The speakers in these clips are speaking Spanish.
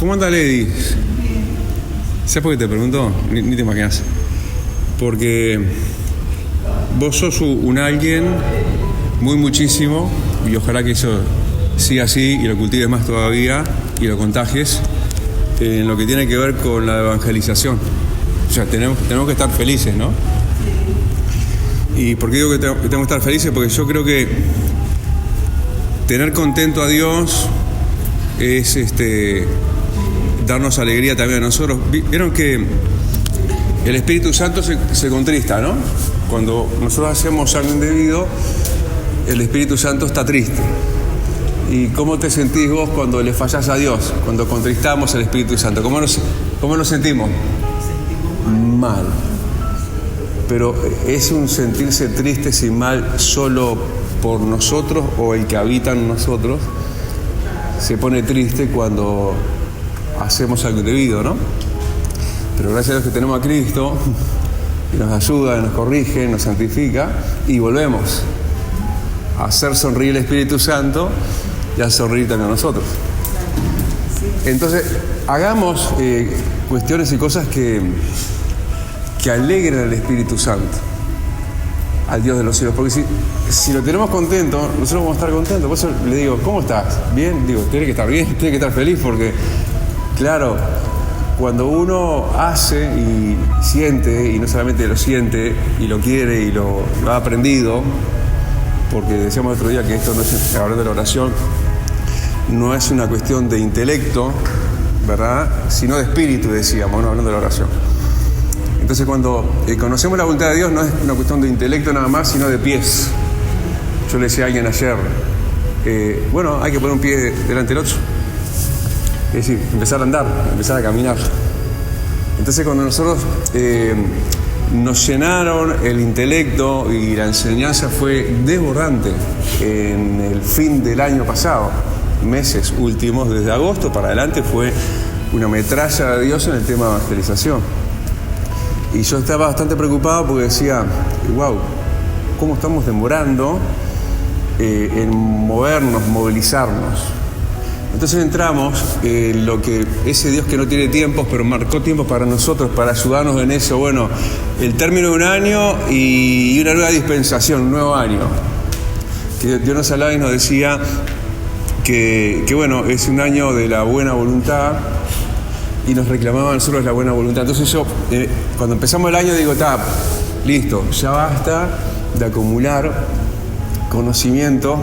¿Cómo anda Lady? ¿Sabes por qué te pregunto? Ni te imaginas. Porque vos sos un alguien muchísimo, y ojalá que eso siga así y lo cultives más todavía y lo contagies en lo que tiene que ver con la evangelización. O sea, tenemos que estar felices, ¿no? ¿Y por qué digo que tenemos que estar felices? Porque yo creo que tener contento a Dios es darnos alegría también a nosotros. Vieron que el Espíritu Santo se contrista, ¿no? Cuando nosotros hacemos algo indebido, el Espíritu Santo está triste. ¿Y cómo te sentís vos cuando le fallás a Dios? Cuando contristamos al Espíritu Santo. ¿Cómo nos sentimos? Mal. Pero ¿es un sentirse tristes y mal solo por nosotros, o el que habita en nosotros se pone triste cuando hacemos algo indebido, ¿no? Pero gracias a Dios que tenemos a Cristo, y nos ayuda, nos corrige, nos santifica, y volvemos a hacer sonreír el Espíritu Santo y a sonreír también a nosotros. Entonces, hagamos cuestiones y cosas que alegren al Espíritu Santo, al Dios de los cielos, porque si lo tenemos contento, nosotros vamos a estar contentos. Por eso le digo, ¿cómo estás? ¿Bien? Digo, tiene que estar bien, tiene que estar feliz, porque, claro, cuando uno hace y siente, y no solamente lo siente y lo quiere y lo ha aprendido, porque decíamos el otro día que esto no es, hablando de la oración, no es una cuestión de intelecto, ¿verdad?, sino de espíritu, decíamos, ¿no?, hablando de la oración. Entonces, cuando conocemos la voluntad de Dios, no es una cuestión de intelecto nada más, sino de pies. Yo le decía a alguien ayer, hay que poner un pie delante del otro. Es decir, empezar a andar, empezar a caminar. Entonces, cuando nosotros nos llenaron el intelecto y la enseñanza fue desbordante en el fin del año pasado, meses últimos, desde agosto para adelante, fue una metralla de Dios en el tema de evangelización. Y yo estaba bastante preocupado porque decía, wow, ¿cómo estamos demorando en movernos, movilizarnos? Entonces entramos en lo que ese Dios que no tiene tiempos, pero marcó tiempos para nosotros, para ayudarnos en eso. Bueno, el término de un año y una nueva dispensación, un nuevo año. Que Dios nos hablaba y nos decía que bueno, es un año de la buena voluntad, y nos reclamaba a nosotros la buena voluntad. Entonces yo, cuando empezamos el año, digo, listo, ya basta de acumular conocimiento,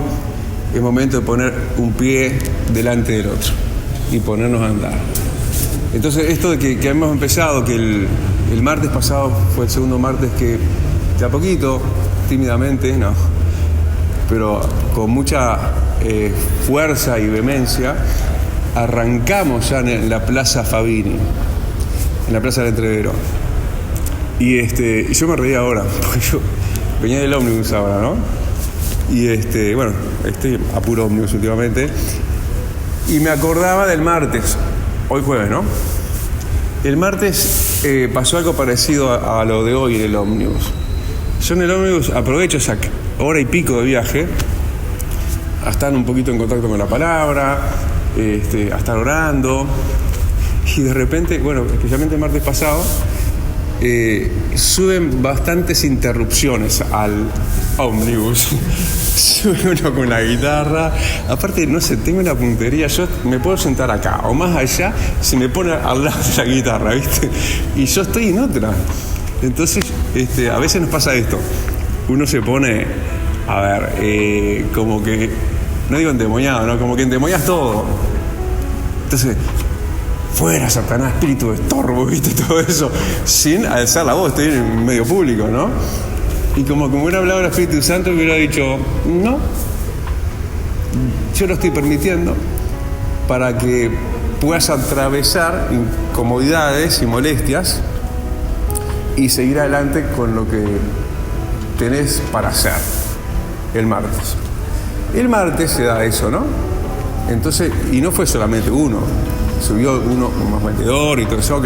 es momento de poner un pie delante del otro y ponernos a andar. Entonces, esto de que hemos empezado, que el martes pasado fue el segundo martes que, de a poquito, tímidamente, no, pero con mucha fuerza y vehemencia, arrancamos ya en la Plaza Fabini, en la Plaza del Entrevero. Y yo me reía ahora, porque yo venía del ómnibus ahora, ¿no? Y estoy a puro ómnibus últimamente. Y me acordaba del martes, hoy jueves, ¿no? El martes pasó algo parecido a lo de hoy en el ómnibus. Yo en el ómnibus aprovecho esa hora y pico de viaje a estar un poquito en contacto con la palabra, a estar orando, y de repente, especialmente el martes pasado, suben bastantes interrupciones al ómnibus. Sube uno con la guitarra, aparte, no sé, tengo una puntería, yo me puedo sentar acá o más allá, se me pone al lado de la guitarra, ¿viste? Y yo estoy en otra. Entonces, a veces nos pasa esto, uno se pone, como que, no digo endemoniado, ¿no? Como que endemonias todo. Entonces, fuera Satanás, espíritu de estorbo, ¿viste? Todo eso, sin alzar la voz, estoy en medio público, ¿no? Y como hubiera hablado el Espíritu Santo, hubiera dicho, no, yo lo estoy permitiendo para que puedas atravesar incomodidades y molestias y seguir adelante con lo que tenés para hacer el martes. El martes se da eso, ¿no? Entonces, y no fue solamente uno, subió uno, un más vendedor y todo eso,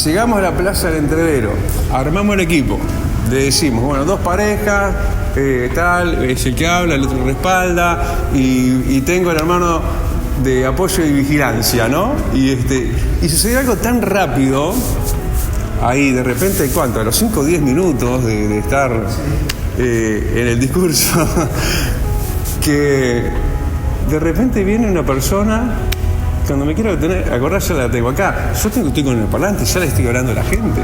Llegamos a la Plaza del Entrevero, armamos el equipo, le decimos, dos parejas, es el que habla, el otro respalda, y tengo el hermano de apoyo y vigilancia, ¿no? Y sucedió algo tan rápido, ahí de repente, ¿cuánto? A los 5 o 10 minutos de estar en el discurso, que de repente viene una persona, cuando me quiero acordar ya la tengo acá, yo estoy con el parlante, ya le estoy hablando a la gente.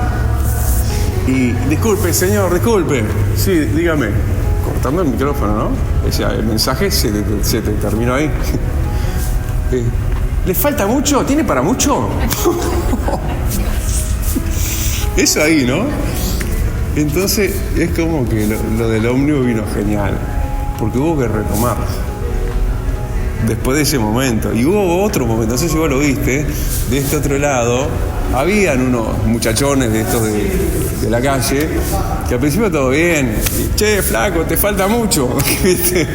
Y disculpe, señor, disculpe. Sí, dígame. Cortando el micrófono, ¿no? O sea, el mensaje se te terminó ahí. ¿Le falta mucho? ¿Tiene para mucho? Eso ahí, ¿no? Entonces, es como que lo del ómnibus vino genial. Porque hubo que retomar. Después de ese momento. Y hubo otro momento, no sé si vos lo viste, de este otro lado, habían unos muchachones de estos de la calle, que al principio todo bien, y, che, flaco, te falta mucho, ¿viste?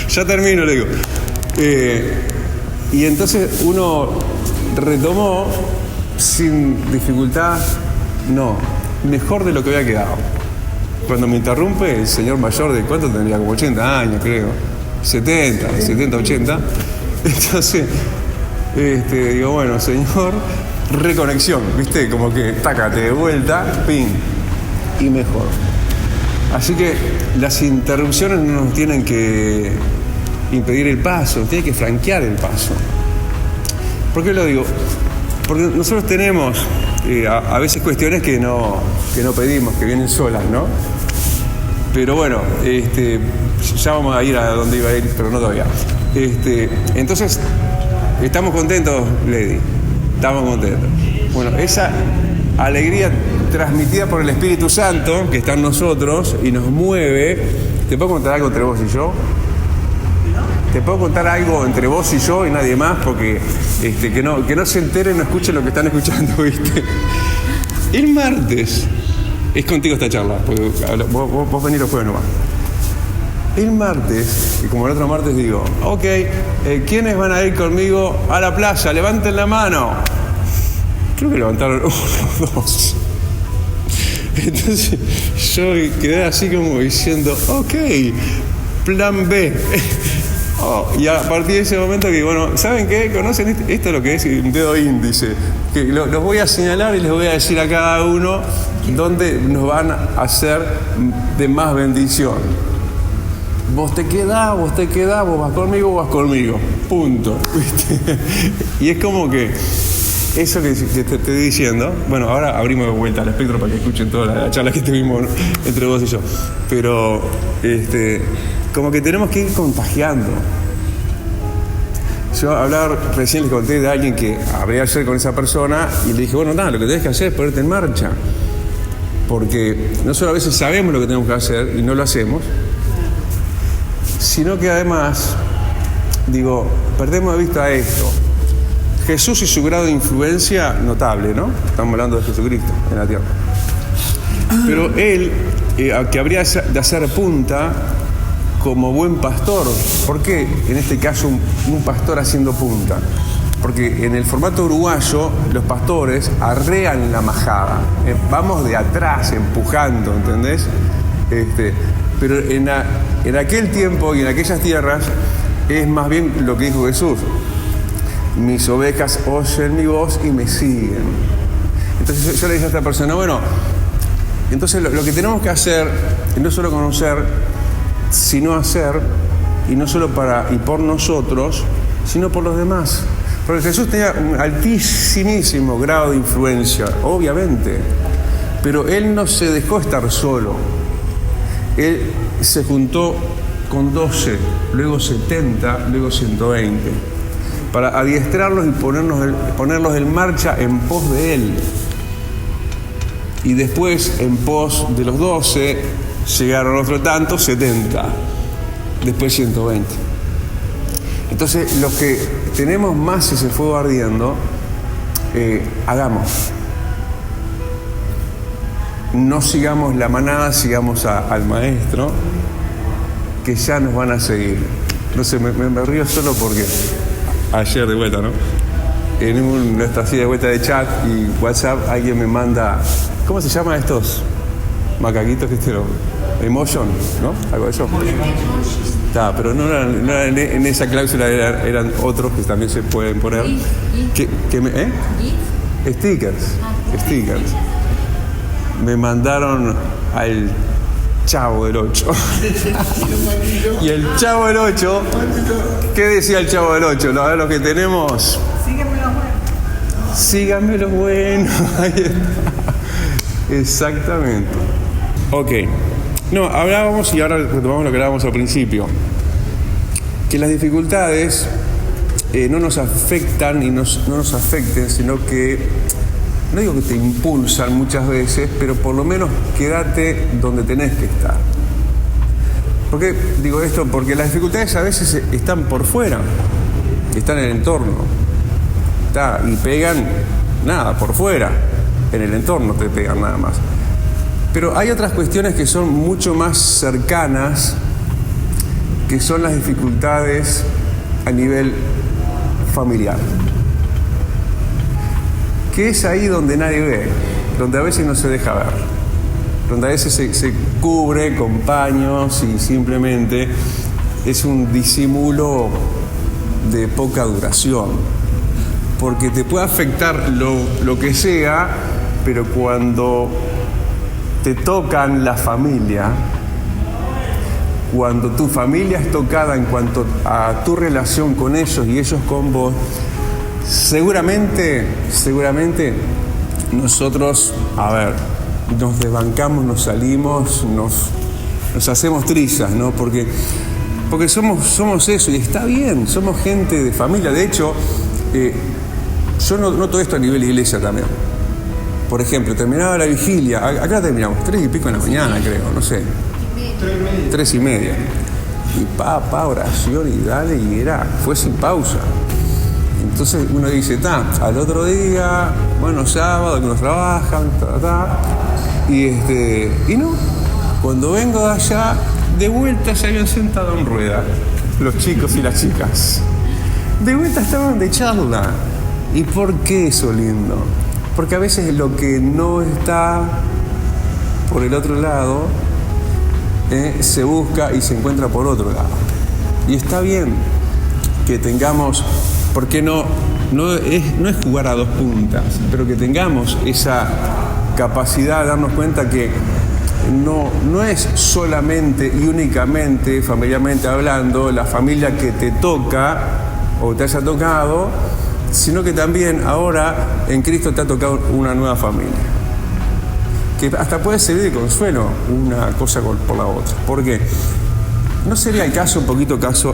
Ya termino, le digo. Y entonces uno retomó sin dificultad, no, mejor de lo que había quedado. Cuando me interrumpe el señor mayor de, ¿cuánto tendría? Como 80 años, creo. 70, 80. Entonces, digo, bueno, señor, reconexión, ¿viste? Como que, tácate de vuelta, pin, y mejor. Así que las interrupciones no nos tienen que impedir el paso, nos tienen que franquear el paso. ¿Por qué lo digo? Porque nosotros tenemos a veces cuestiones que no pedimos, que vienen solas, ¿no? Pero bueno, ya vamos a ir a donde iba a ir, pero no todavía. Entonces, ¿estamos contentos, Lady? Estamos contentos. Bueno, esa alegría transmitida por el Espíritu Santo, que está en nosotros y nos mueve. ¿Te puedo contar algo entre vos y yo? ¿Te puedo contar algo entre vos y yo y nadie más? Porque que no se enteren, no escuchen lo que están escuchando, ¿viste? El martes, es contigo esta charla, porque vos venís los jueves nomás. El martes, y como el otro martes digo, ok, ¿quiénes van a ir conmigo a la playa? Levanten la mano. Creo que levantaron 1 o 2. Entonces yo quedé así como diciendo, ok, plan B. Y a partir de ese momento que, bueno, ¿saben qué? ¿Conocen esto? Esto es lo que es un dedo índice. Que los voy a señalar y les voy a decir a cada uno dónde nos van a hacer de más bendición. Vos te quedás, vos vas conmigo. Punto. ¿Viste? Y es como que eso que te estoy diciendo, bueno, ahora abrimos de vuelta al espectro para que escuchen toda la charla que tuvimos, ¿no?, entre vos y yo. Pero, como que tenemos que ir contagiando. Yo recién les conté de alguien que hablé ayer con esa persona y le dije, bueno, nada, lo que tenés que hacer es ponerte en marcha. Porque no solo a veces sabemos lo que tenemos que hacer y no lo hacemos, sino que además, perdemos de vista esto. Jesús y su grado de influencia notable, ¿no? Estamos hablando de Jesucristo en la tierra. Pero él, que habría de hacer punta como buen pastor. ¿Por qué en este caso un pastor haciendo punta? Porque en el formato uruguayo los pastores arrean la majada. Vamos de atrás empujando, ¿entendés? Pero en aquel tiempo y en aquellas tierras es más bien lo que dijo Jesús. Mis ovejas oyen mi voz y me siguen. Entonces yo le dije a esta persona, bueno, entonces lo que tenemos que hacer es no solo conocer, sino hacer, y no solo por nosotros, sino por los demás. Porque Jesús tenía un altísimo grado de influencia, obviamente, pero Él no se dejó estar solo. Él se juntó con 12, luego 70, luego 120, para adiestrarlos y ponerlos en marcha en pos de Él. Y después, en pos de los 12, llegaron otro tanto, 70, después 120. Entonces, los que tenemos más ese fuego ardiendo, hagamos. No sigamos la manada, sigamos al maestro, que ya nos van a seguir. No sé, me río solo porque ayer de vuelta, ¿no? En nuestra silla de vuelta de chat y WhatsApp, alguien me manda, ¿cómo se llaman estos macaquitos que emotion, ¿no? Algo de eso. Pero no eran en esa cláusula, eran otros que también se pueden poner. Stickers. Me mandaron al Chavo del 8. Y el Chavo del 8, ¿qué decía el Chavo del 8? A ver lo que tenemos. Síganme los buenos. Ahí está. Exactamente. Ok. No, hablábamos, y ahora retomamos lo que hablábamos al principio, que las dificultades no nos afectan y no nos afecten, sino que, no digo que te impulsan muchas veces, pero por lo menos quédate donde tenés que estar. ¿Por qué digo esto? Porque las dificultades a veces están por fuera, están en el entorno, y pegan nada por fuera, en el entorno te pegan nada más. Pero hay otras cuestiones que son mucho más cercanas, que son las dificultades a nivel familiar. Que es ahí donde nadie ve, donde a veces no se deja ver, donde a veces se cubre con paños y simplemente es un disimulo de poca duración. Porque te puede afectar lo que sea, pero cuando te tocan la familia, cuando tu familia es tocada en cuanto a tu relación con ellos y ellos con vos, seguramente nosotros, nos desbancamos, nos salimos, nos hacemos trizas, ¿no? Porque somos eso, y está bien, somos gente de familia. De hecho, yo noto esto a nivel iglesia también. Por ejemplo, terminaba la vigilia, acá terminamos 3:00 de la mañana, creo, no sé. 3:30. Y oración y dale, y fue sin pausa. Entonces uno dice, al otro día, sábado, algunos trabajan, y no. Cuando vengo de allá, de vuelta se habían sentado en rueda los chicos y las chicas. De vuelta estaban de charla. ¿Y por qué eso lindo? Porque a veces lo que no está por el otro lado se busca y se encuentra por otro lado. Y está bien que tengamos, porque no es jugar a dos puntas, pero que tengamos esa capacidad de darnos cuenta que no es solamente y únicamente, familiarmente hablando, la familia que te toca o te haya tocado, sino que también ahora en Cristo te ha tocado una nueva familia, que hasta puede servir de consuelo una cosa por la otra. ¿Por qué? ¿No sería el caso,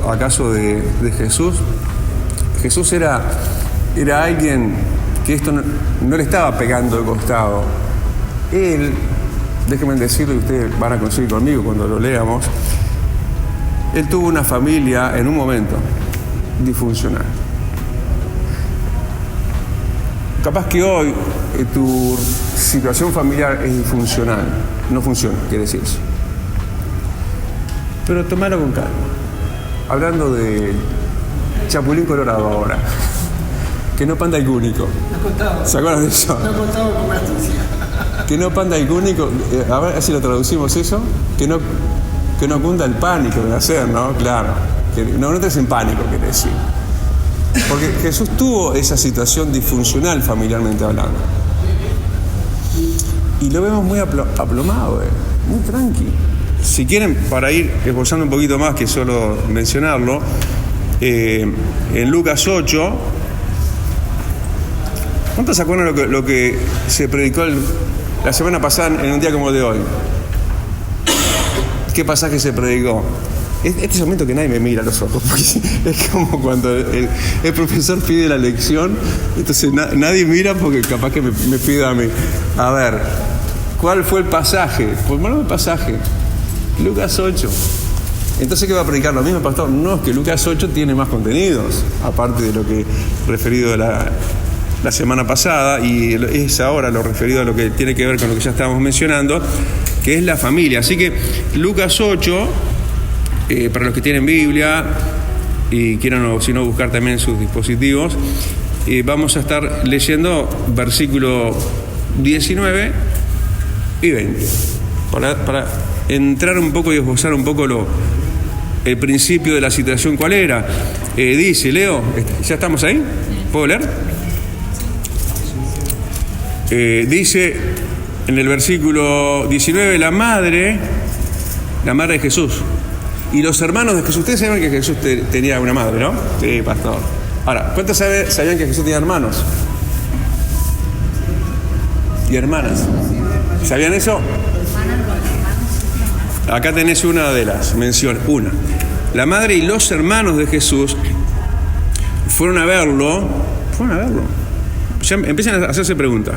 acaso de Jesús? Jesús era alguien que esto no le estaba pegando de costado. Él, déjenme decirlo y ustedes van a coincidir conmigo cuando lo leamos, él tuvo una familia en un momento disfuncional. Capaz que hoy tu situación familiar es disfuncional, no funciona, quiere decir eso. Pero tomalo con calma. Hablando de Chapulín Colorado ahora, que no panda el cúnico. ¿Se acuerdan de eso? No contaba con astucia. Que no panda el cúnico, a ver si lo traducimos eso, que no cunda el pánico de hacer, ¿no? Claro, que no entres en pánico, quiere decir. Porque Jesús tuvo esa situación disfuncional familiarmente hablando. Y lo vemos muy aplomado, muy tranqui. Si quieren, para ir esbozando un poquito más que solo mencionarlo, en Lucas 8, ¿cuántos se acuerdan lo que se predicó la semana pasada en un día como el de hoy? ¿Qué pasaje se predicó? Este es el momento que nadie me mira a los ojos, porque es como cuando el profesor pide la lección, entonces nadie mira porque capaz que me pide a mí. A ver, ¿cuál fue el pasaje? Pues bueno, el pasaje, Lucas 8. Entonces, ¿qué va a predicar lo mismo, pastor? No, es que Lucas 8 tiene más contenidos, aparte de lo que referido a la semana pasada, y es ahora lo referido a lo que tiene que ver con lo que ya estábamos mencionando, que es la familia. Así que Lucas 8... para los que tienen Biblia y quieran, o si no, buscar también en sus dispositivos, vamos a estar leyendo versículos 19 y 20 para entrar un poco y esbozar un poco el principio de la situación, ¿cuál era? Dice, leo, ¿ya estamos ahí? ¿Puedo leer? Dice en el versículo 19, la madre de Jesús y los hermanos de Jesús. Ustedes saben que Jesús tenía una madre, ¿no? Sí, pastor. Ahora, ¿cuántos sabían que Jesús tenía hermanos y hermanas? ¿Sabían eso? Acá tenés una de las menciones. Una. La madre y los hermanos de Jesús fueron a verlo. Ya empiezan a hacerse preguntas.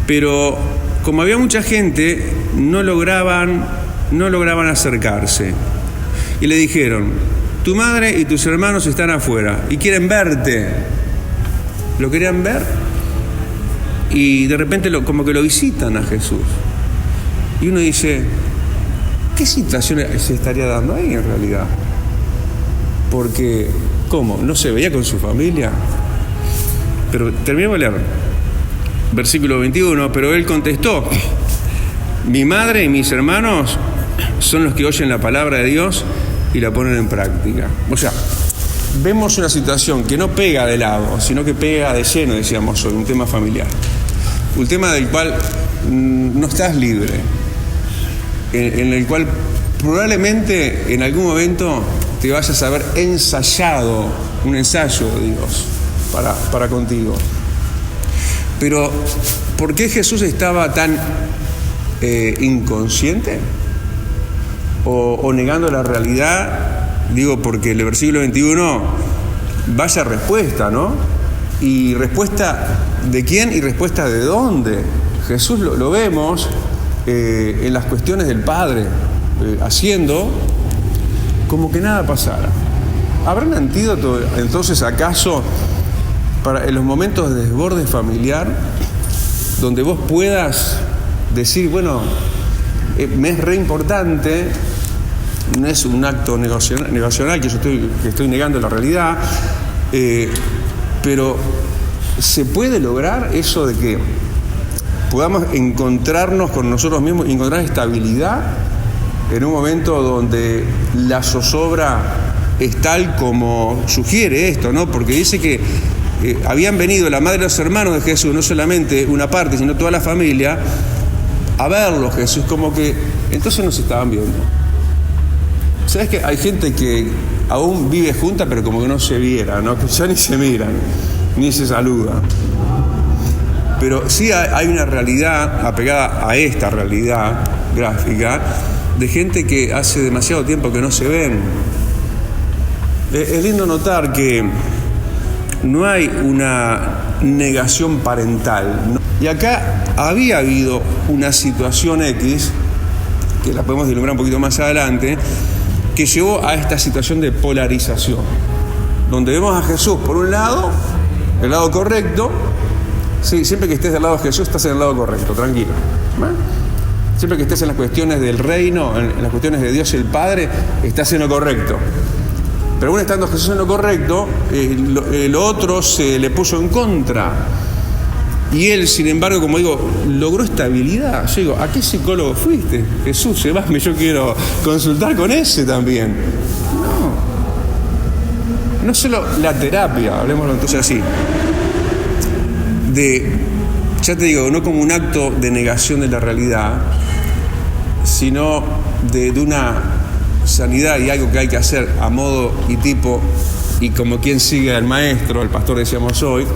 Pero como había mucha gente, no lograban acercarse. Y le dijeron, tu madre y tus hermanos están afuera y quieren verte. ¿Lo querían ver? Y de repente como que lo visitan a Jesús. Y uno dice, ¿qué situación se estaría dando ahí en realidad? Porque, ¿cómo? ¿No se veía con su familia? Pero terminemos de leer. Versículo 21, pero él contestó, mi madre y mis hermanos son los que oyen la palabra de Dios y la ponen en práctica. O sea, vemos una situación que no pega de lado, sino que pega de lleno, decíamos hoy, un tema familiar. Un tema del cual no estás libre, en el cual probablemente en algún momento te vayas a haber ensayado un ensayo de Dios para contigo. Pero, ¿por qué Jesús estaba tan inconsciente? O negando la realidad. Digo, porque el versículo 21, vaya respuesta, ¿no? Y respuesta de quién y respuesta de dónde. Jesús lo vemos en las cuestiones del Padre, haciendo como que nada pasara. ¿Habrá un antídoto entonces acaso para en los momentos de desborde familiar, donde vos puedas decir, bueno, me es re importante, no es un acto negacional que yo estoy negando la realidad, pero se puede lograr eso de que podamos encontrarnos con nosotros mismos y encontrar estabilidad en un momento donde la zozobra es tal como sugiere esto, ¿no? Porque dice que habían venido la madre y los hermanos de Jesús, no solamente una parte, sino toda la familia, a verlo Jesús, como que entonces no se estaban viendo. ¿Sabes que hay gente que aún vive junta, pero como que no se viera, ¿no? Que ya ni se miran, ni se saludan? Pero sí hay una realidad apegada a esta realidad gráfica de gente que hace demasiado tiempo que no se ven. Es lindo notar que no hay una negación parental, ¿no? Y acá había habido una situación X, que la podemos vislumbrar un poquito más adelante, que llevó a esta situación de polarización, donde vemos a Jesús por un lado, el lado correcto. Sí, siempre que estés del lado de Jesús estás en el lado correcto, tranquilo. Siempre que estés en las cuestiones del reino, en las cuestiones de Dios y el Padre, estás en lo correcto. Pero aún estando Jesús en lo correcto, el otro se le puso en contra. Y él, sin embargo, como digo, logró estabilidad. Yo digo, ¿a qué psicólogo fuiste? Jesús, llévame, yo quiero consultar con ese también. No solo la terapia, hablemoslo entonces así. Ya te digo, no como un acto de negación de la realidad, sino de una sanidad y algo que hay que hacer a modo y tipo, y como quien sigue al maestro, al pastor decíamos hoy,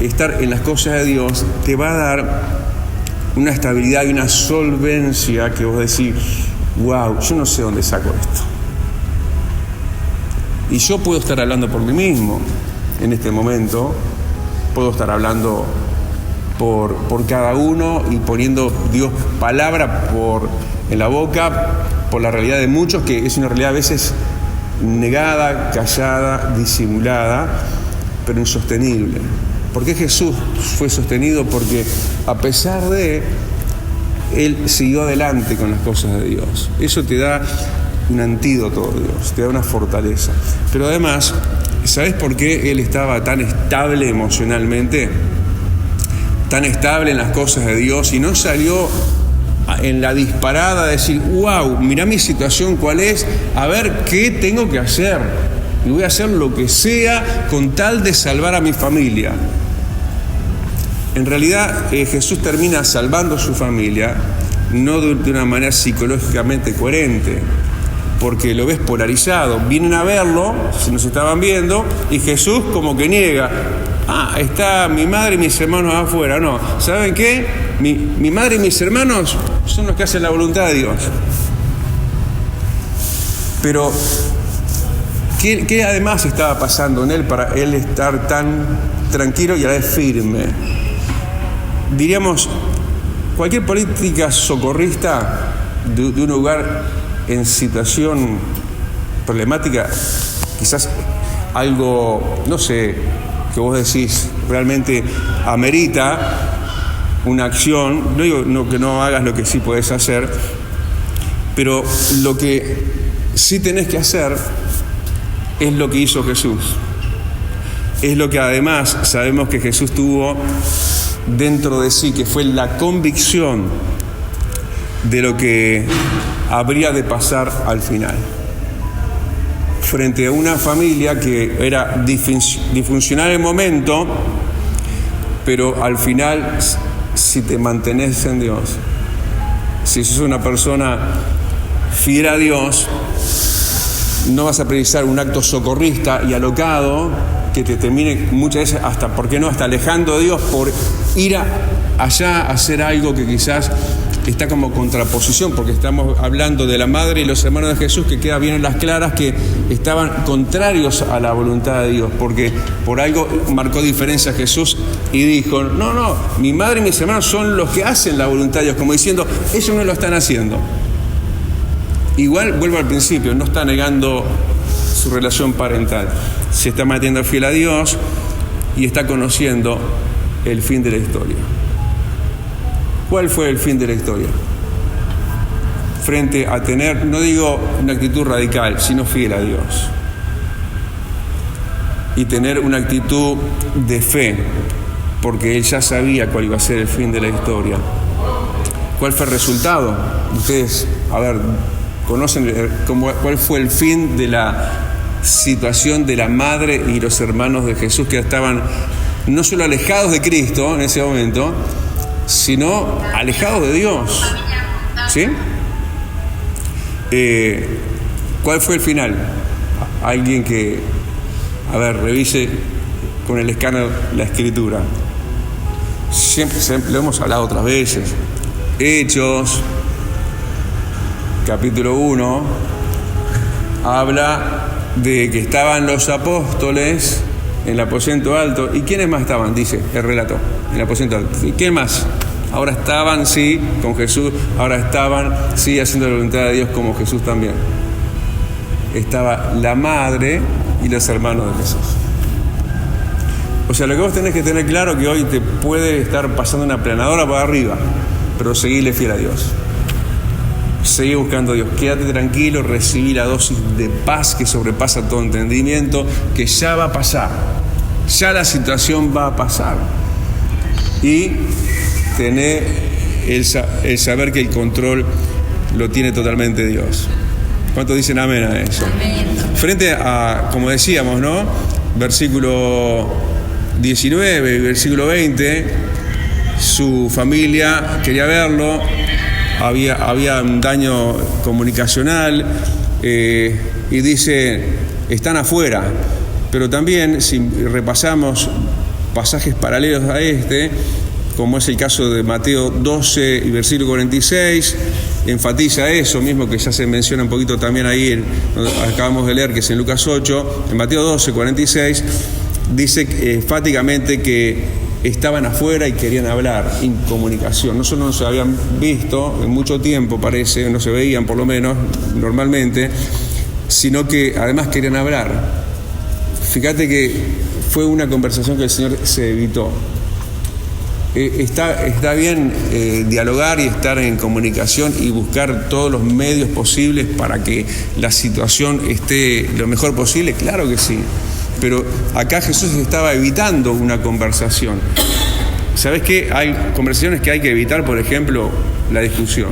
estar en las cosas de Dios te va a dar una estabilidad y una solvencia que vos decís, wow, yo no sé dónde saco esto. Y yo puedo estar hablando por mí mismo en este momento, puedo estar hablando por cada uno y poniendo Dios palabra en la boca, por la realidad de muchos, que es una realidad a veces negada, callada, disimulada, pero insostenible. ¿Por qué Jesús fue sostenido? Porque a pesar de Él siguió adelante con las cosas de Dios. Eso te da un antídoto de Dios, te da una fortaleza. Pero además, ¿sabes por qué Él estaba tan estable emocionalmente? Tan estable en las cosas de Dios y no salió en la disparada de decir, wow, mirá mi situación cuál es, a ver qué tengo que hacer. Y voy a hacer lo que sea con tal de salvar a mi familia. En realidad Jesús termina salvando a su familia, no de una manera psicológicamente coherente, porque lo ves polarizado. Vienen a verlo, si nos estaban viendo, y Jesús como que niega. Está mi madre y mis hermanos afuera. No, ¿saben qué? Mi madre y mis hermanos son los que hacen la voluntad de Dios. Pero, ¿qué además estaba pasando en él para él estar tan tranquilo y a la vez firme? Diríamos, cualquier política socorrista de un lugar en situación problemática, quizás algo, no sé, que vos decís realmente amerita una acción. No digo que no hagas lo que sí podés hacer, pero lo que sí tenés que hacer es lo que hizo Jesús. Es lo que además sabemos que Jesús tuvo dentro de sí, que fue la convicción de lo que habría de pasar al final. Frente a una familia que era disfuncional en el momento, pero al final, si te mantenés en Dios, si sos una persona fiel a Dios, no vas a precisar un acto socorrista y alocado que te termine muchas veces hasta, ¿por qué no?, hasta alejando de Dios por ir allá a hacer algo que quizás está como contraposición, porque estamos hablando de la madre y los hermanos de Jesús, que queda bien en las claras que estaban contrarios a la voluntad de Dios, porque por algo marcó diferencia Jesús y dijo, no, mi madre y mis hermanos son los que hacen la voluntad de Dios, como diciendo, ellos no lo están haciendo. Igual, vuelvo al principio, no está negando su relación parental, se está manteniendo fiel a Dios y está conociendo el fin de la historia. ¿Cuál fue el fin de la historia? Frente a tener, no digo una actitud radical, sino fiel a Dios. Y tener una actitud de fe, porque él ya sabía cuál iba a ser el fin de la historia. ¿Cuál fue el resultado? Ustedes, conocen cuál fue el fin de la situación de la madre y los hermanos de Jesús, que estaban no solo alejados de Cristo en ese momento, sino alejados de Dios. ¿Sí? ¿Cuál fue el final? Alguien que, revise con el escáner la Escritura. Siempre lo hemos hablado otras veces. Hechos, capítulo 1, habla de que estaban los apóstoles en el aposento alto. ¿Y quiénes más estaban? Dice el relato, en el aposento alto. ¿Y quién más? Ahora estaban, sí, con Jesús. Ahora estaban, sí, haciendo la voluntad de Dios como Jesús también. Estaba la madre y los hermanos de Jesús. O sea, lo que vos tenés que tener claro, que hoy te puede estar pasando una planadora para arriba, pero seguile fiel a Dios. Seguí buscando a Dios, quédate tranquilo, recibí la dosis de paz que sobrepasa todo entendimiento, que ya va a pasar, ya la situación va a pasar. Y tener el saber que el control lo tiene totalmente Dios. ¿Cuántos dicen amén a eso? Amén. Frente a, como decíamos, ¿no? Versículo 19 y versículo 20, su familia quería verlo. Había un daño comunicacional y dice, están afuera. Pero también, si repasamos pasajes paralelos a este, como es el caso de Mateo 12 y versículo 46, enfatiza eso mismo que ya se menciona un poquito también ahí, acabamos de leer, que es en Lucas 8, en Mateo 12, 46, dice enfáticamente que estaban afuera y querían hablar, en comunicación. No solo no se habían visto en mucho tiempo, parece, no se veían por lo menos normalmente, sino que además querían hablar. Fíjate que fue una conversación que el Señor se evitó. Está bien dialogar y estar en comunicación y buscar todos los medios posibles para que la situación esté lo mejor posible, claro que sí. Pero acá Jesús estaba evitando una conversación. ¿sabes qué? Hay conversaciones que hay que evitar, por ejemplo, la discusión.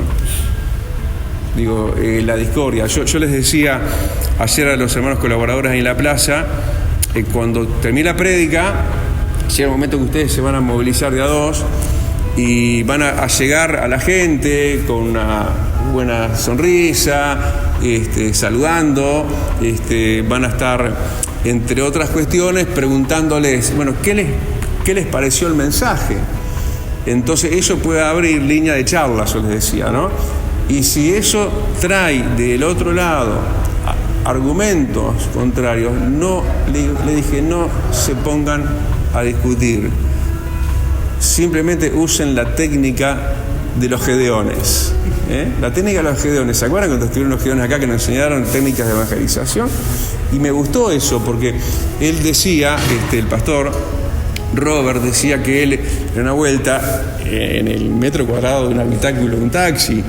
La discordia. Yo les decía ayer a los hermanos colaboradores ahí en la plaza, cuando termine la prédica, llega el momento que ustedes se van a movilizar de a dos y van a llegar a la gente con una buena sonrisa, saludando, van a estar, entre otras cuestiones, preguntándoles, bueno, ¿qué les pareció el mensaje? Entonces eso puede abrir línea de charla, yo les decía, ¿no? Y si eso trae del otro lado argumentos contrarios, le dije, no se pongan a discutir. Simplemente usen la técnica de los gedeones. La técnica de los gedeones. ¿Se acuerdan cuando estuvieron los gedeones acá que nos enseñaron técnicas de evangelización? Y me gustó eso porque él decía, el pastor Robert decía que él en una vuelta en el metro cuadrado de un habitáculo de un taxi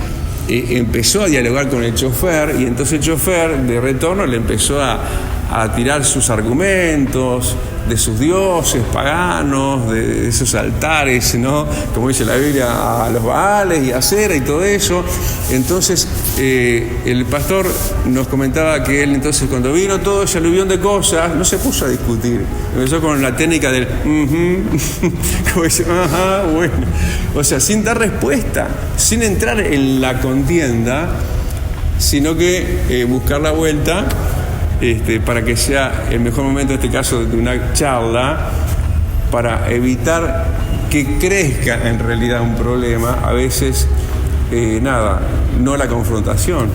empezó a dialogar con el chofer y entonces el chofer de retorno le empezó a tirar sus argumentos de sus dioses paganos, de esos altares, ¿no? Como dice la Biblia, a los Baales y a Acera y todo eso. Entonces el pastor nos comentaba que él entonces cuando vino todo ese aluvión de cosas no se puso a discutir, empezó con la técnica del como dice, ajá, bueno, o sea, sin dar respuesta, sin entrar en la contienda, sino que buscar la vuelta para que sea el mejor momento, en este caso, de una charla, para evitar que crezca en realidad un problema. A veces, no la confrontación,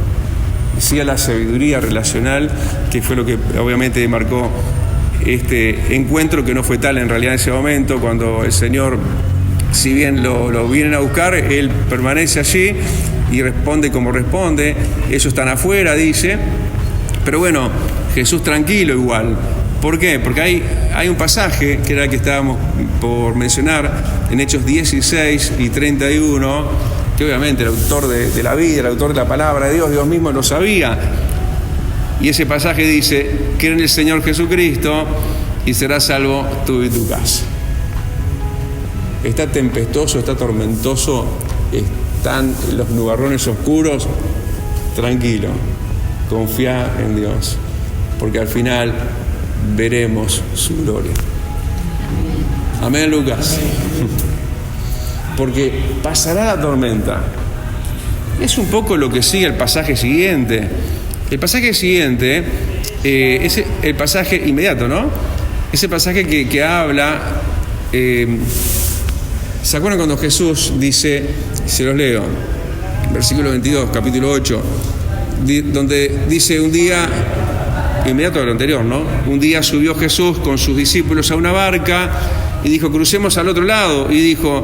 sí a la sabiduría relacional, que fue lo que obviamente marcó este encuentro, que no fue tal en realidad en ese momento, cuando el Señor, si bien lo vienen a buscar, Él permanece allí y responde como responde. Ellos están afuera, dice. Pero bueno, Jesús tranquilo igual. ¿Por qué? Porque hay un pasaje, que era el que estábamos por mencionar, en Hechos 16 y 31, que obviamente el autor de la vida, el autor de la palabra de Dios mismo lo sabía. Y ese pasaje dice, cree en el Señor Jesucristo y serás salvo tú y tu casa. Está tempestuoso, está tormentoso, están los nubarrones oscuros, tranquilo. Confía en Dios, porque al final veremos su gloria. Amén, Lucas. Porque pasará la tormenta. Es un poco lo que sigue el pasaje siguiente. El pasaje siguiente es el pasaje inmediato, ¿no? Ese pasaje que habla. ¿Se acuerdan cuando Jesús dice, se los leo, versículo 22, capítulo 8, donde dice un día, inmediato de lo anterior, ¿no? Un día subió Jesús con sus discípulos a una barca y dijo, crucemos al otro lado. Y dijo,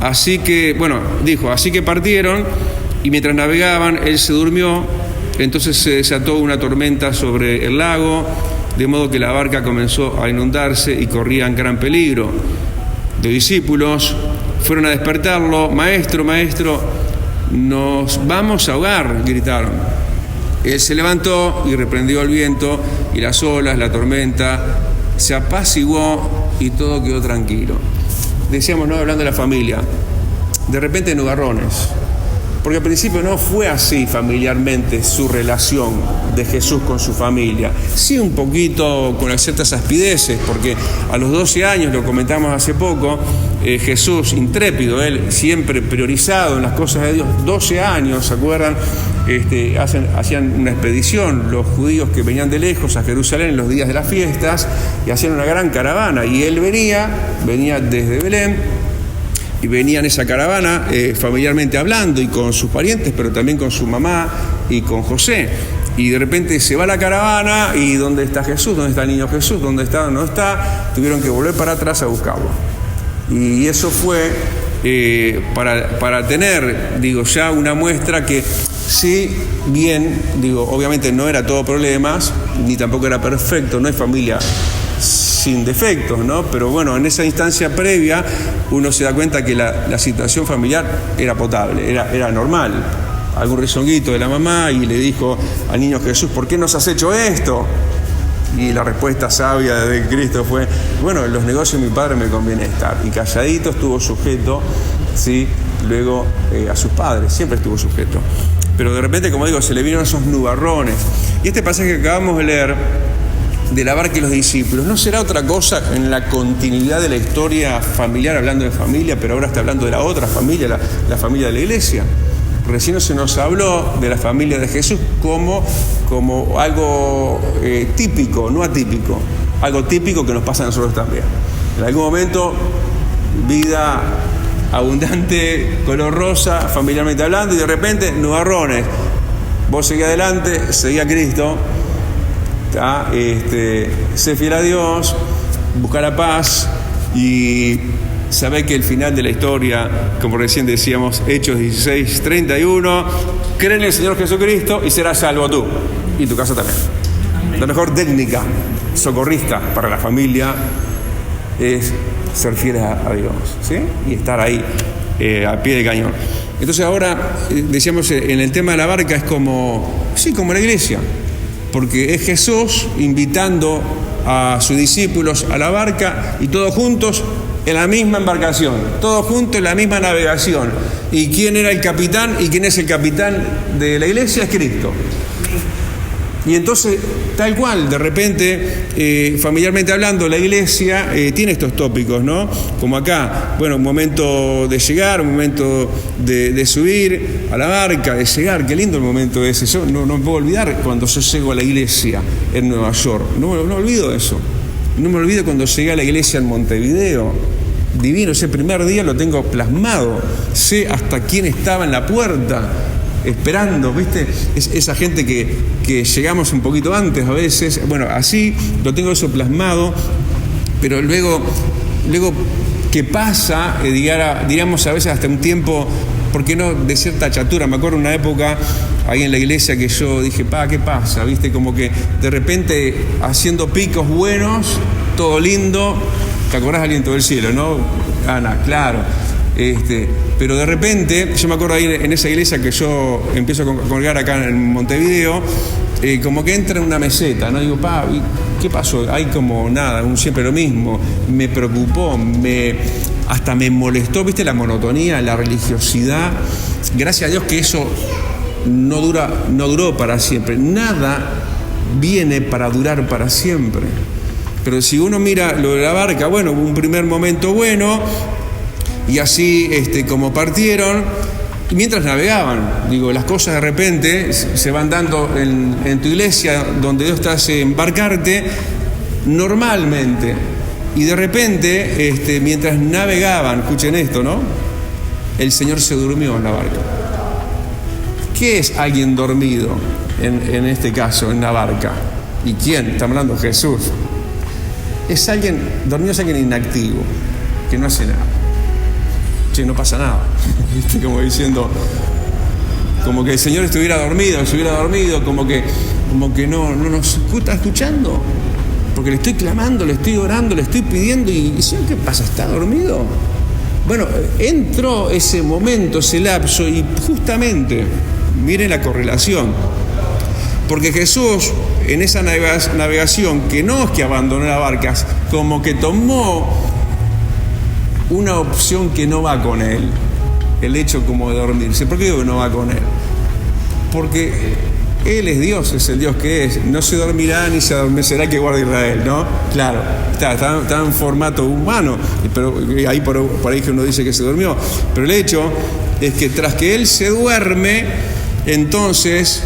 así que partieron, y mientras navegaban, él se durmió. Entonces se desató una tormenta sobre el lago, de modo que la barca comenzó a inundarse y corrían gran peligro. Los discípulos fueron a despertarlo, maestro, nos vamos a ahogar, gritaron. Él se levantó y reprendió el viento y las olas, la tormenta, se apaciguó y todo quedó tranquilo. Decíamos, no, hablando de la familia, de repente nubarrones, porque al principio no fue así familiarmente su relación de Jesús con su familia. Sí, un poquito con ciertas aspideces, porque a los 12 años, lo comentamos hace poco, Jesús intrépido, él siempre priorizado en las cosas de Dios, 12 años, ¿se acuerdan? Hacían una expedición, los judíos que venían de lejos a Jerusalén en los días de las fiestas, y hacían una gran caravana, y él venía desde Belén, y venía en esa caravana familiarmente hablando y con sus parientes, pero también con su mamá y con José. Y de repente se va la caravana y ¿dónde está Jesús? ¿Dónde está el niño Jesús? ¿Dónde está? ¿No está? Tuvieron que volver para atrás a buscarlo. Y eso fue para tener, ya una muestra que sí, bien, obviamente no era todo problemas, ni tampoco era perfecto, no hay familia sin defectos, ¿no? Pero bueno, en esa instancia previa uno se da cuenta que la situación familiar era potable, era normal. Algún rezonguito de la mamá y le dijo al niño Jesús, ¿por qué nos has hecho esto? Y la respuesta sabia de Cristo fue, bueno, en los negocios de mi padre me conviene estar. Y calladito estuvo sujeto, ¿sí? Luego a sus padres, siempre estuvo sujeto. Pero de repente, como digo, se le vieron esos nubarrones. Y este pasaje que acabamos de leer, de la barca y los discípulos, no será otra cosa en la continuidad de la historia familiar, hablando de familia, pero ahora está hablando de la otra familia, la familia de la iglesia. Recién se nos habló de la familia de Jesús como algo típico, no atípico, algo típico que nos pasa a nosotros también. En algún momento, vida abundante, color rosa, familiarmente hablando, y de repente, nubarrones. Vos seguí adelante, seguí a Cristo, sé fiel a Dios, busca la paz y sabé que el final de la historia, como recién decíamos, Hechos 16:31, cree en el Señor Jesucristo y serás salvo tú y tu casa también. La mejor técnica socorrista para la familia es ser fiel a Dios, ¿sí? Y estar ahí a pie de cañón. Entonces ahora, decíamos, en el tema de la barca es como la iglesia, porque es Jesús invitando a sus discípulos a la barca y todos juntos en la misma embarcación, todos juntos en la misma navegación. ¿Y quién era el capitán y quién es el capitán de la iglesia? Es Cristo. Y entonces, tal cual, de repente, familiarmente hablando, la iglesia tiene estos tópicos, ¿no? Como acá, bueno, un momento de llegar, un momento de subir a la barca, de llegar, qué lindo el momento ese. Yo no me puedo olvidar cuando yo llego a la iglesia en Nueva York, no olvido eso. No me olvido cuando llegué a la iglesia en Montevideo, divino, ese primer día lo tengo plasmado, sé hasta quién estaba en la puerta, esperando, ¿viste? Esa gente que llegamos un poquito antes a veces, bueno, así lo tengo eso plasmado, pero luego ¿qué pasa? Diríamos a veces hasta un tiempo, ¿por qué no?, de cierta chatura. Me acuerdo una época ahí en la iglesia que yo dije, ¿qué pasa? ¿Viste? Como que de repente haciendo picos buenos, todo lindo, ¿te acordás del aliento del cielo, no? Ana, claro. Pero de repente, yo me acuerdo ahí en esa iglesia que yo empiezo a colgar acá en Montevideo, como que entra en una meseta, ¿no? Digo, ¿qué pasó? Hay como nada, siempre lo mismo. Me preocupó, hasta me molestó, ¿viste? La monotonía, la religiosidad. Gracias a Dios que eso no duró para siempre. Nada viene para durar para siempre. Pero si uno mira lo de la barca, bueno, hubo un primer momento bueno, y así como partieron, y mientras navegaban, las cosas de repente se van dando en tu iglesia, donde Dios te hace embarcarte normalmente, y de repente, mientras navegaban, escuchen esto, ¿no? El Señor se durmió en la barca. ¿Qué es alguien dormido en este caso, en la barca? ¿Y quién? Está hablando Jesús. Dormido es alguien inactivo, que no hace nada. Che, no pasa nada. ¿Viste? Como diciendo, como que el Señor estuviera dormido, como que no nos está escuchando. Porque le estoy clamando, le estoy orando, le estoy pidiendo y ¿sabe qué pasa? ¿Está dormido? Bueno, entró ese momento, ese lapso, y justamente, miren la correlación, porque Jesús en esa navegación, que no es que abandonó las barcas, como que tomó una opción que no va con él, el hecho como de dormirse. ¿Por qué digo que no va con él? Porque Él es Dios, es el Dios que es, no se dormirá ni se adormecerá que guarda Israel, ¿no? Claro, está en formato humano, pero ahí por ahí que uno dice que se durmió, pero el hecho es que tras que Él se duerme, entonces,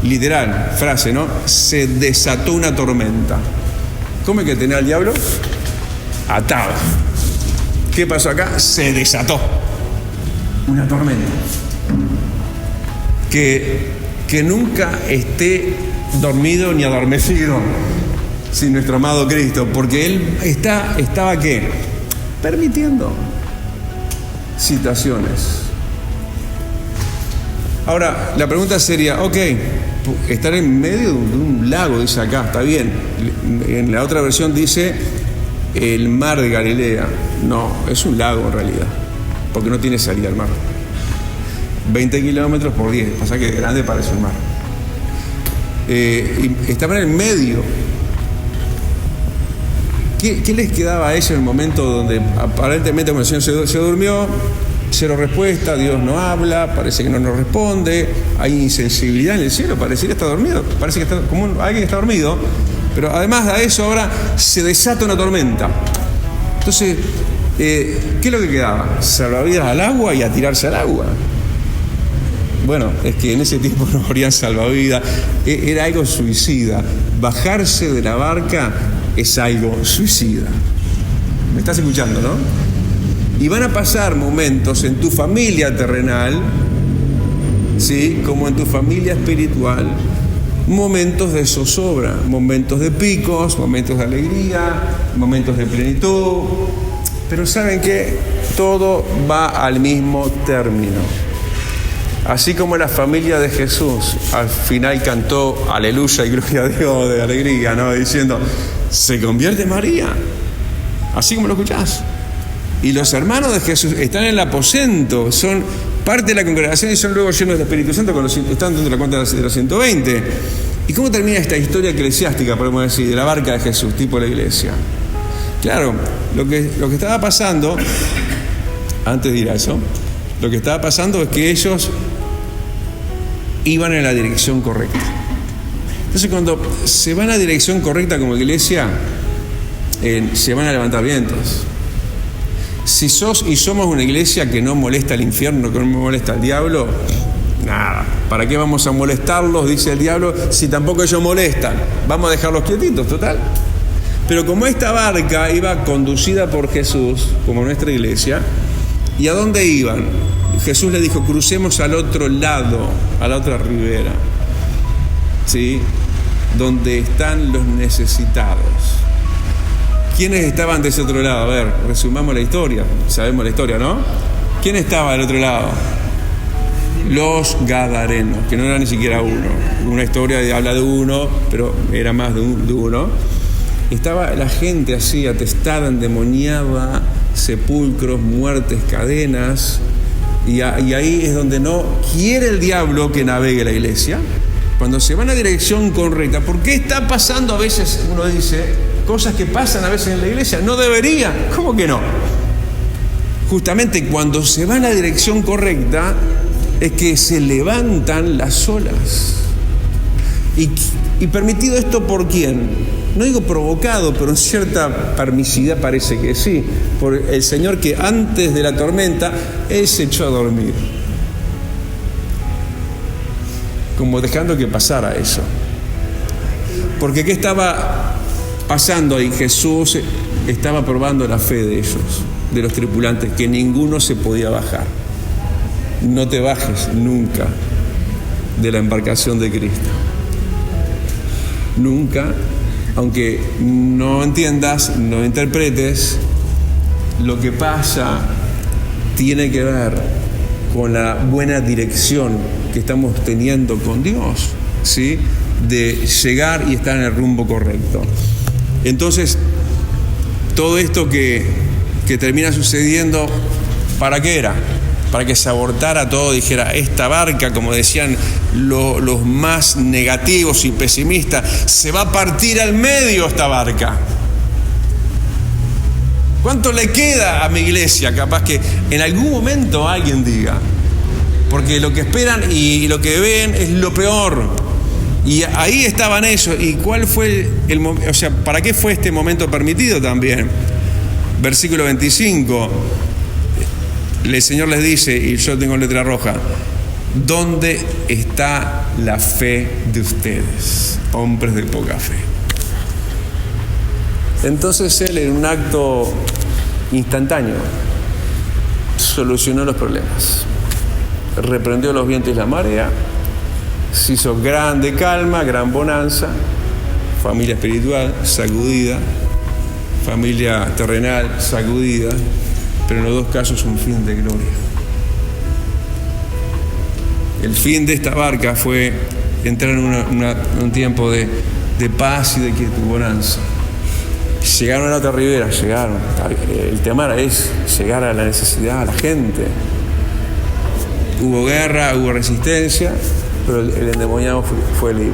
literal, frase, ¿no? Se desató una tormenta. ¿Cómo hay que tener al diablo? Atado. ¿Qué pasó acá? Se desató una tormenta. Que nunca esté dormido ni adormecido sin nuestro amado Cristo, porque Él estaba ¿qué? Permitiendo situaciones. Ahora, la pregunta sería, estar en medio de un lago, dice acá, está bien. En la otra versión dice el mar de Galilea. No, es un lago en realidad, porque no tiene salida al mar. 20 kilómetros por 10, pasa que grande parece un mar. Y estaban en medio ¿Qué les quedaba a ellos en el momento donde aparentemente cuando el Señor se durmió? Cero respuesta, Dios no habla, parece que no nos responde, hay insensibilidad en el cielo, parecería estar dormido, parece que está como alguien que está dormido, pero además de eso ahora se desata una tormenta. Entonces, ¿qué es lo que quedaba? Salvavidas al agua y a tirarse al agua. Bueno, es que en ese tiempo no habrían salvavidas, era algo suicida. Bajarse de la barca es algo suicida. ¿Me estás escuchando, no? Y van a pasar momentos en tu familia terrenal, ¿sí?, como en tu familia espiritual, momentos de zozobra, momentos de picos, momentos de alegría, momentos de plenitud. Pero ¿saben qué? Todo va al mismo término. Así como la familia de Jesús al final cantó aleluya y gloria a Dios de alegría, ¿no?, diciendo, se convierte María, así como lo escuchás. Y los hermanos de Jesús están en el aposento, son parte de la congregación y son luego llenos del Espíritu Santo cuando están dentro de la cuenta de los 120. ¿Y cómo termina esta historia eclesiástica, podemos decir, de la barca de Jesús, tipo la iglesia? Claro, lo que estaba pasando, antes de ir a eso, lo que estaba pasando es que ellos iban en la dirección correcta. Entonces, cuando se va en la dirección correcta como iglesia, se van a levantar vientos. Si sos y somos una iglesia que no molesta al infierno, que no molesta al diablo, nada, ¿para qué vamos a molestarlos, dice el diablo, si tampoco ellos molestan? Vamos a dejarlos quietitos, total. Pero como esta barca iba conducida por Jesús, como nuestra iglesia, ¿y a dónde iban? Jesús le dijo, crucemos al otro lado, a la otra ribera, ¿sí?, donde están los necesitados. ¿Quiénes estaban de ese otro lado? A ver, resumamos la historia. Sabemos la historia, ¿no? ¿Quién estaba del otro lado? Los gadarenos, que no era ni siquiera uno. Una historia habla de uno, pero era más de uno. Estaba la gente así, atestada, endemoniada, sepulcros, muertes, cadenas. Y ahí es donde no quiere el diablo que navegue la iglesia. Cuando se va en la dirección correcta, ¿por qué está pasando a veces, uno dice, cosas que pasan a veces en la iglesia? No debería. ¿Cómo que no? Justamente cuando se va en la dirección correcta es que se levantan las olas. ¿Y permitido esto por quién? No digo provocado, pero en cierta permisividad parece que sí. Por el Señor, que antes de la tormenta, Él se echó a dormir. Como dejando que pasara eso. Porque ¿qué estaba pasando ahí? Jesús estaba probando la fe de ellos, de los tripulantes, que ninguno se podía bajar. No te bajes nunca de la embarcación de Cristo. Nunca, aunque no entiendas, no interpretes, lo que pasa tiene que ver con la buena dirección que estamos teniendo con Dios, ¿sí?, de llegar y estar en el rumbo correcto. Entonces, todo esto que termina sucediendo, ¿para qué era? Para que se abortara todo, dijera, esta barca, como decían los más negativos y pesimistas, se va a partir al medio esta barca. ¿Cuánto le queda a mi iglesia? Capaz que en algún momento alguien diga, porque lo que esperan y lo que ven es lo peor. Y ahí estaban ellos. ¿Y cuál fue el momento? O sea, ¿para qué fue este momento permitido también? Versículo 25. El Señor les dice, y yo tengo letra roja, ¿dónde está la fe de ustedes, hombres de poca fe? Entonces Él, en un acto instantáneo, solucionó los problemas. Reprendió los vientos y la marea, se hizo grande calma, gran bonanza, familia espiritual sacudida, familia terrenal sacudida, pero en los dos casos un fin de gloria. El fin de esta barca fue entrar en un tiempo de paz y de quietud, bonanza. Llegaron a la otra ribera, llegaron. El tema es llegar a la necesidad, a la gente. Hubo guerra, hubo resistencia, pero el endemoniado fue libre.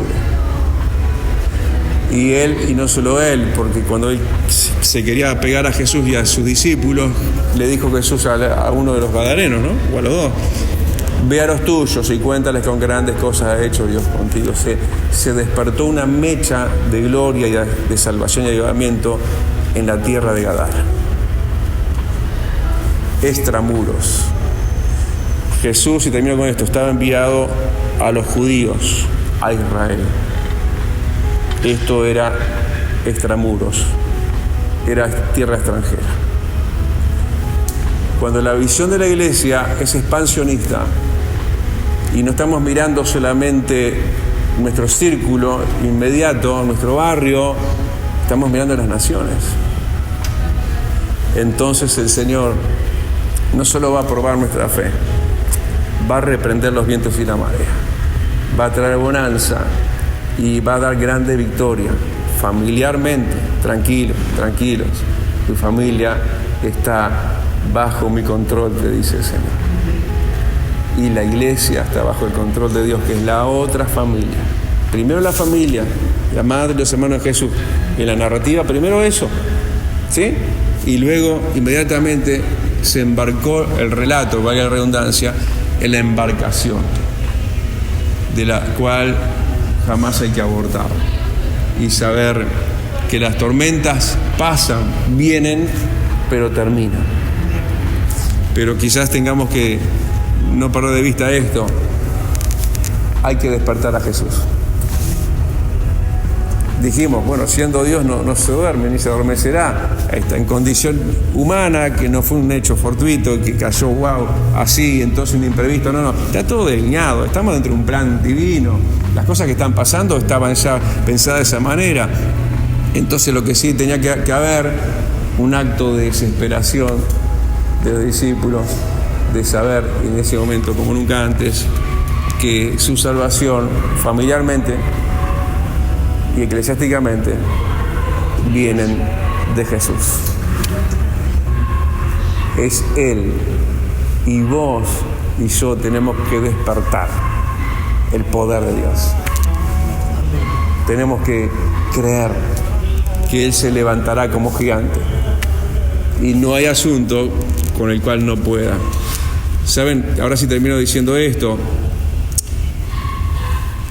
Y él, y no solo él, porque cuando él se quería pegar a Jesús y a sus discípulos, le dijo Jesús a uno de los gadarenos, ¿no? O a los dos: ve a los tuyos y cuéntales con grandes cosas ha hecho Dios contigo. Se despertó una mecha de gloria y de salvación y avivamiento en la tierra de Gadara. Extramuros. Jesús, y termino con esto, estaba enviado a los judíos, a Israel. Esto era extramuros, era tierra extranjera. Cuando la visión de la iglesia es expansionista y no estamos mirando solamente nuestro círculo inmediato, nuestro barrio, estamos mirando las naciones. Entonces el Señor no solo va a probar nuestra fe, va a reprender los vientos y la marea, va a traer bonanza y va a dar grande victoria. Familiarmente, tranquilos, tu familia está bajo mi control, te dice el Señor. Y la iglesia está bajo el control de Dios, que es la otra familia. Primero la familia, la madre y los hermanos de Jesús. En la narrativa, primero eso, ¿sí? Y luego, inmediatamente, se embarcó el relato, valga la redundancia, en la embarcación, de la cual jamás hay que abortar. Y saber que las tormentas pasan, vienen, pero terminan. Pero quizás tengamos que no perder de vista esto. Hay que despertar a Jesús. Dijimos, bueno, siendo Dios no se duerme ni se adormecerá. Está en condición humana, que no fue un hecho fortuito, que cayó, así, entonces un imprevisto. No, está todo delineado. Estamos dentro de un plan divino. Las cosas que están pasando estaban ya pensadas de esa manera. Entonces lo que sí tenía que haber, un acto de desesperación de los discípulos, de saber en ese momento, como nunca antes, que su salvación familiarmente y eclesiásticamente vienen de Jesús. Es Él, y vos y yo tenemos que despertar el poder de Dios. Tenemos que creer que Él se levantará como gigante y no hay asunto con el cual no pueda. ¿Saben? Ahora sí termino diciendo esto.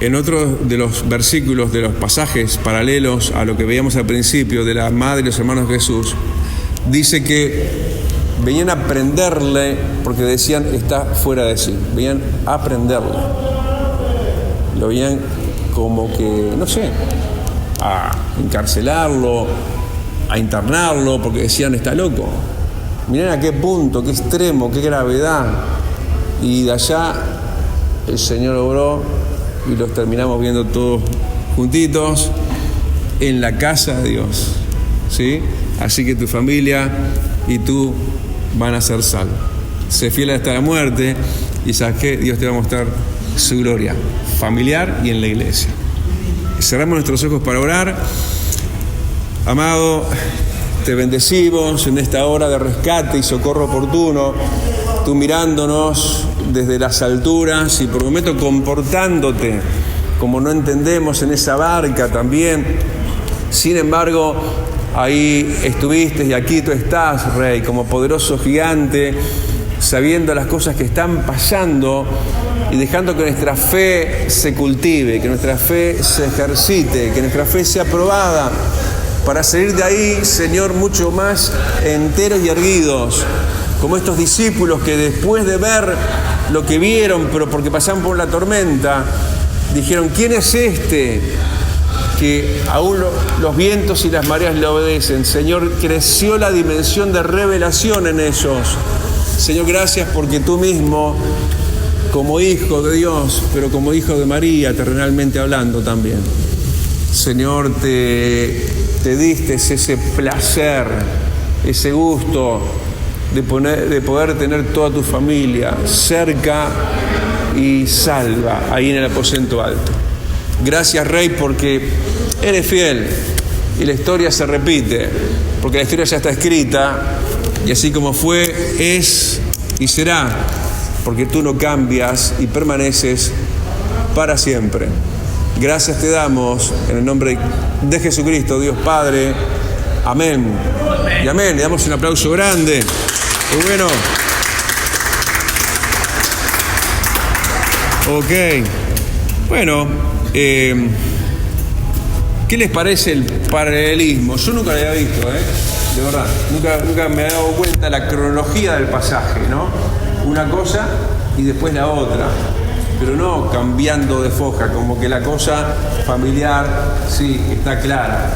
En otro de los versículos, de los pasajes paralelos a lo que veíamos al principio de la madre y los hermanos de Jesús, dice que venían a prenderle porque decían está fuera de sí. Venían a prenderle. Lo veían como que, no sé, a encarcelarlo, a internarlo, porque decían está loco. Miren a qué punto, qué extremo, qué gravedad. Y de allá el Señor obró y los terminamos viendo todos juntitos en la casa de Dios, ¿sí? Así que tu familia y tú van a ser salvos. Sé fiel hasta la muerte y sabes que Dios te va a mostrar su gloria familiar y en la iglesia. Cerramos nuestros ojos para orar. Amado, te bendecimos en esta hora de rescate y socorro oportuno, tú mirándonos desde las alturas y por momento comportándote como no entendemos en esa barca también. Sin embargo, ahí estuviste y aquí tú estás, Rey, como poderoso gigante, sabiendo las cosas que están pasando y dejando que nuestra fe se cultive, que nuestra fe se ejercite, que nuestra fe sea probada, para salir de ahí, Señor, mucho más enteros y erguidos, como estos discípulos que después de ver lo que vieron, pero porque pasaban por la tormenta, dijeron, ¿quién es este que aún los vientos y las mareas le obedecen? Señor, creció la dimensión de revelación en ellos. Señor, gracias porque tú mismo, como hijo de Dios, pero como hijo de María, terrenalmente hablando también, Señor, te diste ese placer, ese gusto de poder tener toda tu familia cerca y salva ahí en el aposento alto. Gracias, Rey, porque eres fiel y la historia se repite, porque la historia ya está escrita y así como fue, es y será, porque tú no cambias y permaneces para siempre. Gracias te damos en el nombre de Jesucristo, Dios Padre. Amén. Y amén. Le damos un aplauso grande. Muy bueno. Ok. Bueno, ¿qué les parece el paralelismo? Yo nunca lo había visto, de verdad. Nunca me he dado cuenta de la cronología del pasaje, ¿no? Una cosa y después la otra. Pero no cambiando de foja, como que la cosa familiar, sí, está clara.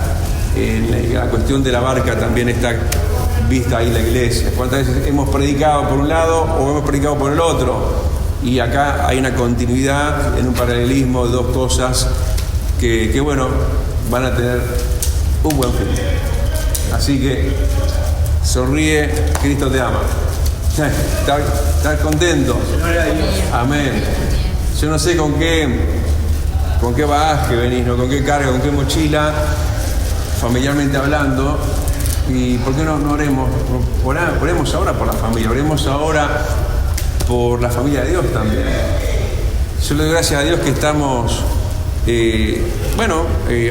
La cuestión de la barca también está vista ahí en la iglesia. ¿Cuántas veces hemos predicado por un lado o hemos predicado por el otro? Y acá hay una continuidad en un paralelismo de dos cosas que bueno, van a tener un buen fin. Así que sonríe, Cristo te ama. ¿Estás contento? Amén. Yo no sé con qué bagaje venís, ¿no? Con qué carga, con qué mochila, familiarmente hablando. ¿Y por qué no oremos? Oremos ahora por la familia, oremos ahora por la familia de Dios también. Yo le doy gracias a Dios que estamos,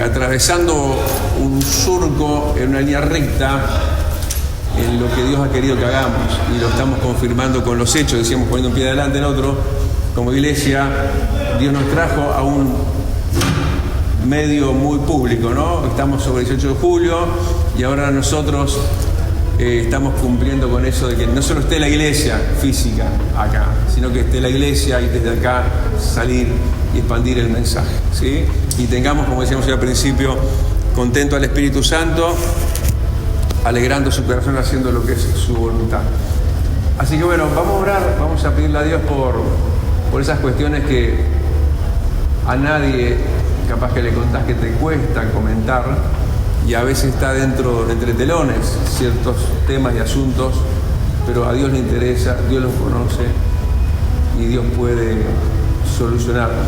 atravesando un surco en una línea recta en lo que Dios ha querido que hagamos, y lo estamos confirmando con los hechos, decíamos, poniendo un pie adelante el otro. Como iglesia, Dios nos trajo a un medio muy público, ¿no? Estamos sobre el 18 de julio y ahora nosotros estamos cumpliendo con eso de que no solo esté la iglesia física acá, sino que esté la iglesia y desde acá salir y expandir el mensaje, ¿sí? Y tengamos, como decíamos al principio, contento al Espíritu Santo, alegrando su corazón, haciendo lo que es su voluntad. Así que bueno, vamos a orar, vamos a pedirle a Dios por esas cuestiones que a nadie capaz que le contás que te cuesta comentar, y a veces está entre telones ciertos temas y asuntos, pero a Dios le interesa, Dios los conoce y Dios puede solucionarlos.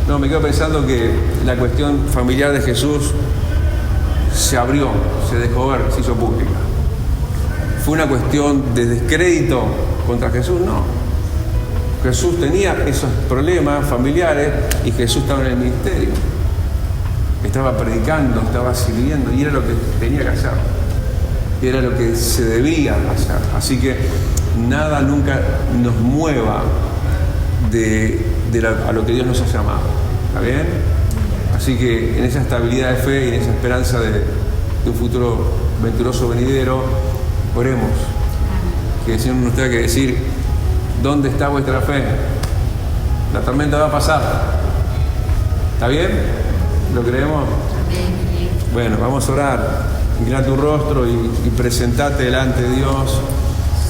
No, me quedo pensando que la cuestión familiar de Jesús se abrió, se dejó ver, se hizo pública. ¿Fue una cuestión de descrédito contra Jesús? No. Jesús tenía esos problemas familiares y Jesús estaba en el ministerio. Estaba predicando, estaba sirviendo, y era lo que tenía que hacer. Era lo que se debía hacer. Así que nada nunca nos mueva a lo que Dios nos ha llamado. ¿Está bien? Así que en esa estabilidad de fe y en esa esperanza de un futuro venturoso venidero, oremos. Que el Señor nos tenga que decir: ¿dónde está vuestra fe? La tormenta va a pasar. ¿Está bien? ¿Lo creemos? Bueno, vamos a orar. Mira tu rostro y presentate delante de Dios,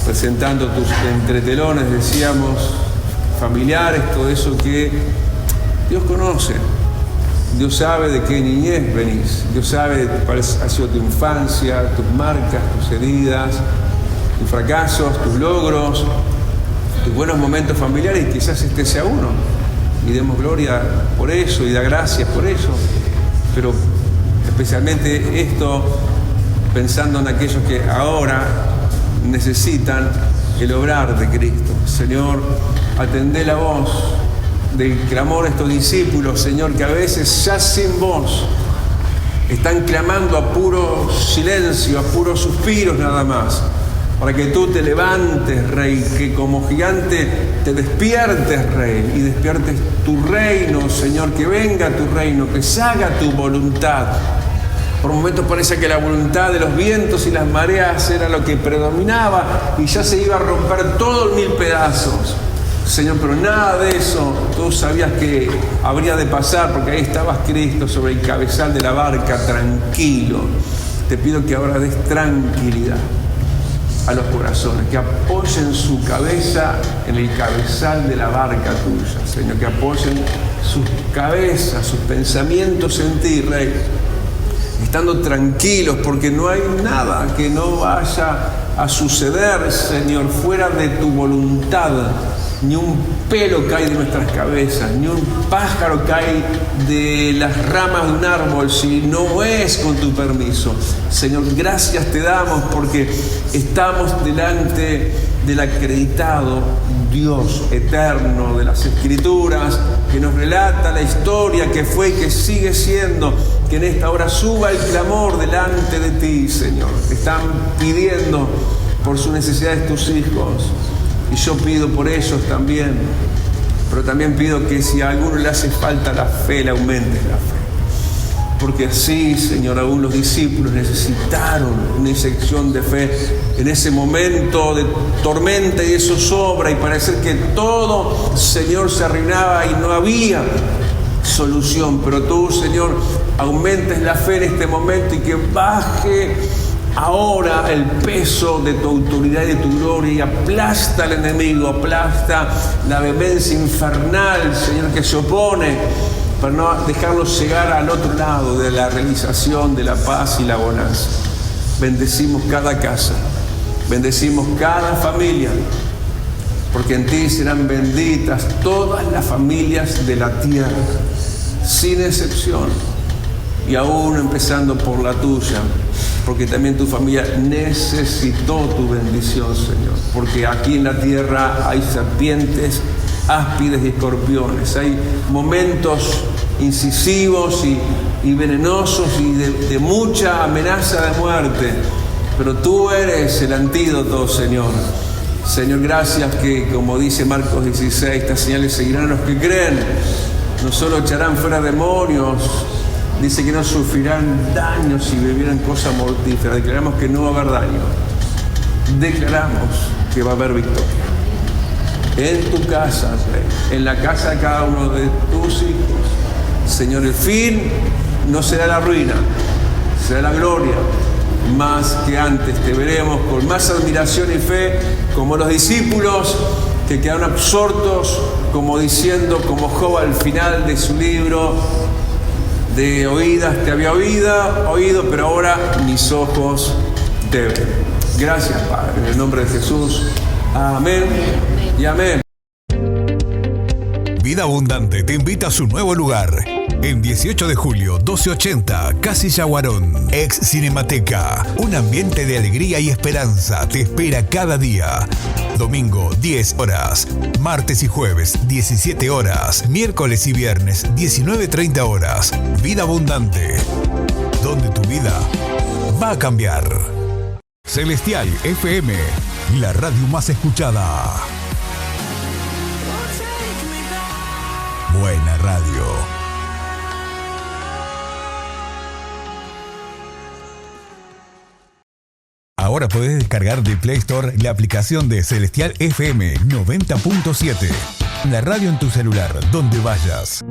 presentando tus entretelones, decíamos, familiares, todo eso que Dios conoce. Dios sabe de qué niñez venís. Dios sabe cuál ha sido tu infancia, tus marcas, tus heridas, tus fracasos, tus logros, tus buenos momentos familiares, y quizás este sea uno. Y demos gloria por eso y da gracias por eso. Pero especialmente esto, pensando en aquellos que ahora necesitan el obrar de Cristo. Señor, atendé la voz del clamor de estos discípulos, Señor, que a veces ya sin voz están clamando a puro silencio, a puros suspiros nada más, para que tú te levantes, Rey, que como gigante te despiertes, Rey, y despiertes tu reino, Señor, que venga tu reino, que se haga tu voluntad. Por momentos parece que la voluntad de los vientos y las mareas era lo que predominaba y ya se iba a romper todo en 1000 pedazos. Señor, pero nada de eso tú sabías que habría de pasar, porque ahí estabas, Cristo, sobre el cabezal de la barca, tranquilo. Te pido que ahora des tranquilidad a los corazones, que apoyen su cabeza en el cabezal de la barca tuya, Señor, que apoyen sus cabezas, sus pensamientos en ti, Rey, estando tranquilos, porque no hay nada que no vaya a suceder, Señor, fuera de tu voluntad. Ni un pelo cae de nuestras cabezas, ni un pájaro cae de las ramas de un árbol si no es con tu permiso. Señor, gracias te damos porque estamos delante del acreditado Dios eterno de las Escrituras, que nos relata la historia que fue y que sigue siendo, que en esta hora suba el clamor delante de ti, Señor. Están pidiendo por sus necesidades tus hijos, y yo pido por ellos también, pero también pido que si a alguno le hace falta la fe, le aumentes la fe. Porque así, Señor, aún los discípulos necesitaron una inyección de fe en ese momento de tormenta y de zozobra, y parecer que todo, Señor, se arruinaba y no había solución. Pero tú, Señor, aumentes la fe en este momento y que baje ahora el peso de tu autoridad y de tu gloria, y aplasta al enemigo, aplasta la vehemencia infernal, Señor, que se opone, para no dejarlos llegar al otro lado de la realización de la paz y la bonanza. Bendecimos cada casa, bendecimos cada familia, porque en ti serán benditas todas las familias de la tierra, sin excepción, y aún empezando por la tuya, porque también tu familia necesitó tu bendición, Señor, porque aquí en la tierra hay serpientes, áspides y escorpiones, hay momentos incisivos y venenosos y de mucha amenaza de muerte, pero tú eres el antídoto, Señor. Señor, gracias que, como dice Marcos 16, estas señales seguirán a los que creen. No solo echarán fuera demonios, dice que no sufrirán daños si bebieran cosas mortíferas. Declaramos que no va a haber daño. Declaramos que va a haber victoria. En tu casa, Rey, en la casa de cada uno de tus hijos. Señor, el fin no será la ruina, será la gloria. Más que antes te veremos con más admiración y fe, como los discípulos que quedaron absortos, como diciendo, como Job al final de su libro, de oídas te había oído, pero ahora mis ojos te ven. Gracias, Padre, en el nombre de Jesús. Amén y amén. Vida Abundante te invita a su nuevo lugar. En 18 de julio, 1280, Casilla Guarón, ex Cinemateca. Un ambiente de alegría y esperanza te espera cada día. Domingo, 10 horas. Martes y jueves, 17 horas. Miércoles y viernes, 19:30 horas. Vida Abundante, donde tu vida va a cambiar. Celestial FM, la radio más escuchada. Buena radio. Ahora podés descargar de Play Store la aplicación de Celestial FM 90.7. La radio en tu celular, donde vayas.